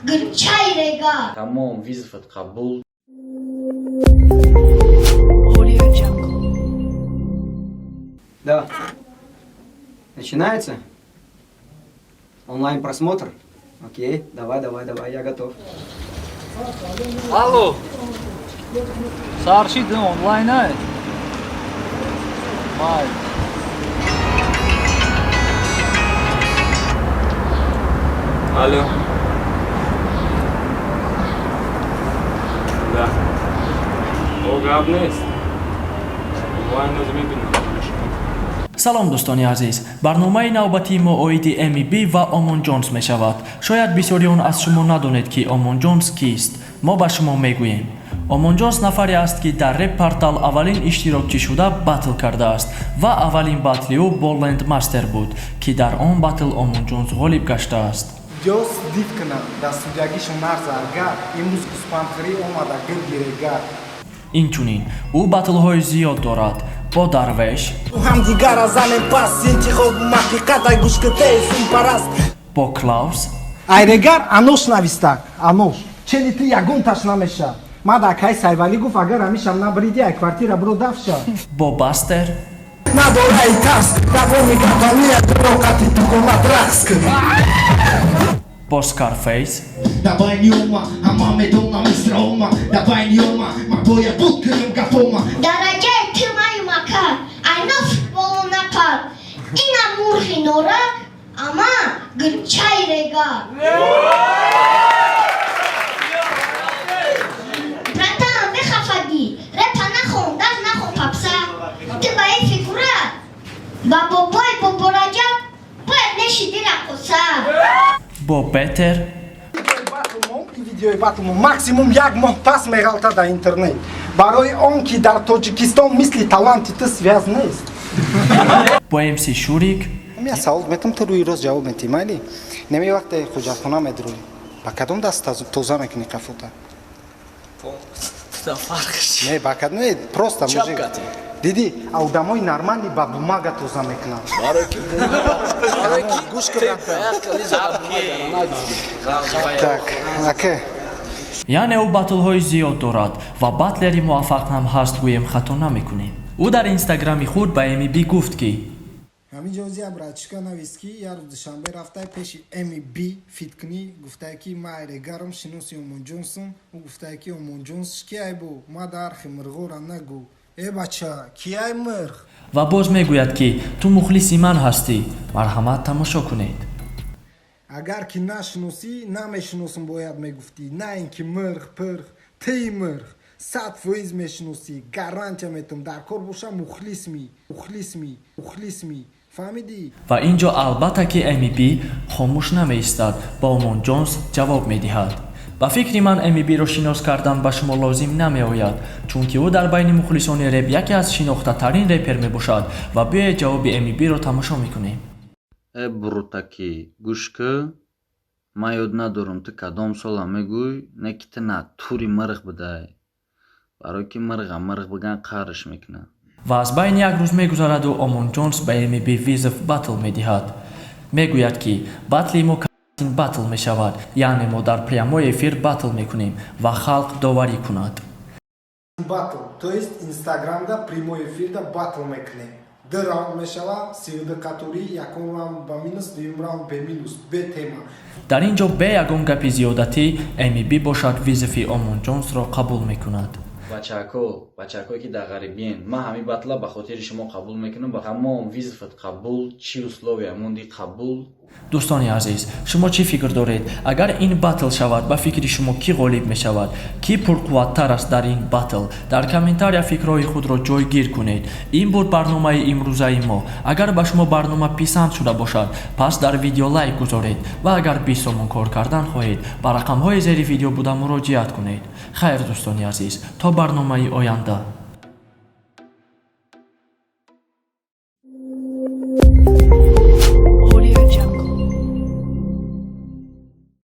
Грчай рега. Tamam, вызов قبول. Да. Начинается? Онлайн-просмотр? Окей, давай, я готов. Алло. Сообщите онлайн, а? Май. Алло. Да. О, габнест. Онлайн özümü салом дӯстони азиз, барномаи навбати мо оиди Эми Би ва Омон Ҷонс мешавад. Шояд бисёриён аз шумо надонед ки Омон Ҷонс кист. Мо ба шумо мегӯем. Омон Ҷонс нафаре аст ки дар реп портал аввалин иштирокчӣ шуда батл кардааст ва аввалин батли ӯ бо Лендмастер буд, ки дар он батл Омон Ҷонс ғолиб гаштааст. Дёс дивкна дар судягӣ шумар заргар имрӯз гӯспандхӯрӣ омада гиргирегар. Инчунин ӯ батлҳои зиёд дорад бо Дарвеш, ҳамдигара занем пас интихоб маҳқиқатай гӯшкатаесум параст бо Клаус, айрегар анош навистак анош чели ти ягонташ намеша мадакай сайвалӣ гуфт агар ҳамишам набриди ай квартира бро дафша бо Бастер, надораи тарс давоми гатония дуроқати тукомат рақс кун бо Скарфейс, Давай Ньома, а маме дома мистрома. Давай Ньома, ма боя будкам гафома. Дараҷаи тимаи макар. Айна футболу напар. Ина мурғи норак, ама грчай рега. Братан, бехафагӣ. Репа нахон, даз нахон папса. Ты ба ин фикура? Ба бобои Бобораҷаб бояд мешиди рақоса. бо Петер, видеои батлмо максимум як моҳ пас меғалта дар интернет барои он ки дар тоҷикистон мисли таланти ту связ нест бо МС Шурик, я савол метам ту рӯи рост ҷавоб метӣ майли неми вақте хуҷатхона медурӯи ба кадом даст тоза мекунӣ қафота не ба кадом не просто мужик диди одамои нормали ба бумага тоза мекунанд так окей яъне ӯ батлҳои зиёд дорад ва батлери муваффақ ҳам ҳаст гӯем хато намекунем. ӯ дар инстаграми худ ба Эми Би гуфт ки ҳаминҷозия братишка навист ки як рӯз душанбе рафтай пеши Эми Би фиткунӣ гуфтае ки ма айрегарам шиноси Омон Ҷонсум ӯ гуфтае ки Омон Ҷонс кияй бу ма дархи мирғора нагӯ бача кияй мирғ ва боз мегӯяд ки ту мухлиси ман ҳастӣ. марҳамат тамошо кунед. агар ки нашиносӣ намешиносам бояд мегуфтӣ на ин ки мирғ пирғ ти мирғ 100% мешиносӣ гарантия метам дар кор бошам мухлисми фаҳмидӣ. ва ин ҷо албатта ки Эми Би хомӯш намеистад, ба Омон Ҷонс ҷавоб медиҳад. ба фикри ман Эми Биро шинос кардан ба шумо лозим намеояд, чунки ӯ дар байни мухлисони реп яке аз шинохтатарин репер мебошад ва биёед ҷавоби Эми Биро тамошо мекунем. Брутаки, гӯш кӣ? Ман ёд надорам ту кадом сола мегӯй, не ки ту натури мирғ будай. Барои ки мирға мирғ биган қарш мекунад. ва аз байни як рӯз мегузараду Омон Ҷонс ба Эми Би визов батл медиҳад. мегӯяд ки батли мо кастинг батл мешавад, яъне мо дар прямои эфир батл мекунем ва халқ доварӣ кунад. батл то есть инстаграмда прямой эфирда батл мекунем ду раунд мешава сиюдакатурӣ якум раунд ба минус дуюм раунд бе минус бе тема дар ин ҷо бе ягон гапи зиёдатӣ Эми Би бошад визофи Омон Ҷонсро қабул мекунад. бачако ки дар ғарибиен, ман ҳамин батла ба хотири шумо қабул мекунам. ба тамом визофат қабул, чи условия монди қабул. дӯстони азиз, шумо чӣ фикр доред? агар ин батл шавад, ба фикри шумо кӣ ғолиб мешавад? кӣ пурқувваттар аст дар ин батл? дар комментария фикрҳои худро ҷойгир кунед. ин буд барномаи имрӯзаи мо. агар ба шумо барнома писанд шуда бошад, пас дар видео лайк гузоред ва агар 20 сомон кор кардан хоҳед, ба рақамҳои зери видео буда муроҷиат кунед. хайр дӯстони азиз, то барномаи оянда.